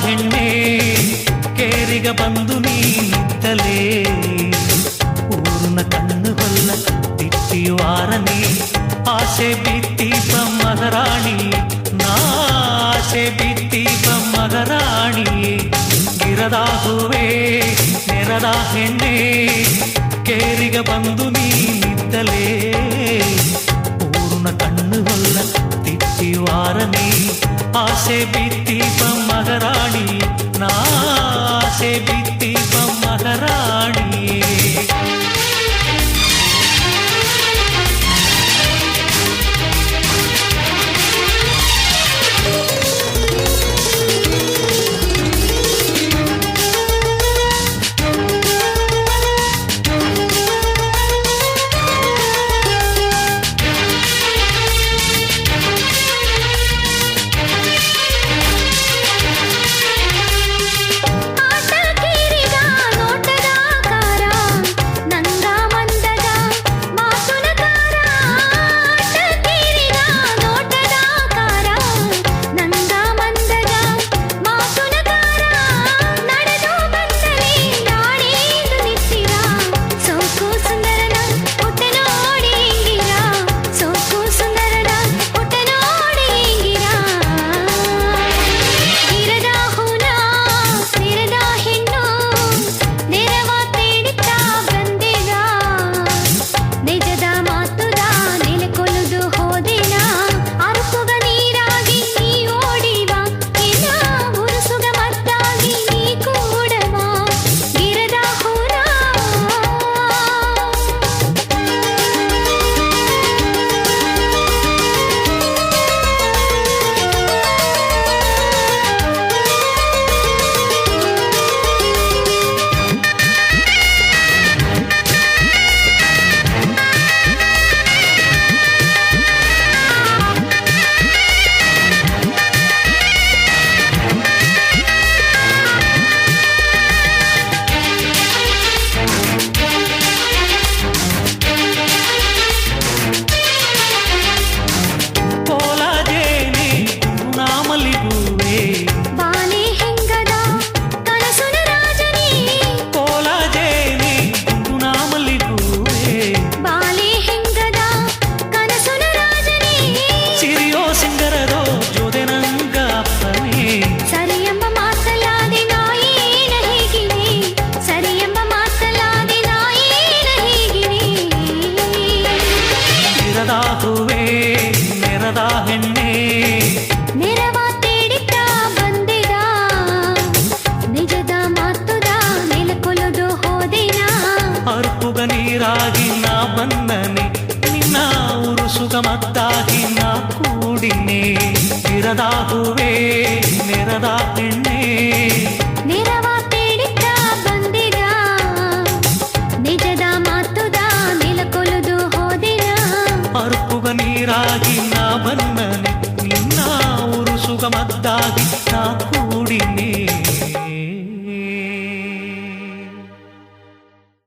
ಹೆಣ್ಣೆ ಕೇರಿಗ ಬಂದು ನೀನಿದ್ದಲೇ ಊರಿನ ಕಣ್ಣು ಹೊಲ್ಲ ತಿಟ್ಟಿಯುವಾರನೇ ಆಸೆ ಬಿತ್ತೀಪ ಮಗರಾಣಿ ನಾಸೆ ಬಿತ್ತೀಪ ಮಗರಾಣಿಯೇ ಗಿರದ ಹೂವೇ ನೆರದ ಹೆಣ್ಣೆ ಕೇರಿಗ ಬಂದು ನೀನಿದ್ದಲೇ ಊರಿನ ಕಣ್ಣು ಹೊಲ್ಲ ತಿಟ್ಟಿಯುವಾರನೇ ಆಸೆ ಬಿತ್ತೀಪ ಮಗರಾಣಿ ನಾಸೆ ಬಿತ್ತೀಪ ಮಗರಾಣಿಯೇ ಹೆಣ್ಣೆ ನೆರವ ತೇಡಿತ ಬಂದಿದ ನಿಜದ ಮಾತುದ ನೆಲಕೊಲದು ಹೋದೆನಾ ಅರ್ಪುಗ ನೀರಾಗಿ ನಾ ಬಂದನೆ ನಿನ್ನ ಉರುಸುಗ ಮತ್ತಾಗಿ ನಾ ಕೂಡಿನೆ ಗಿರದ ಹೂವೇ ನೆರದ ಹೆಣ್ಣೆ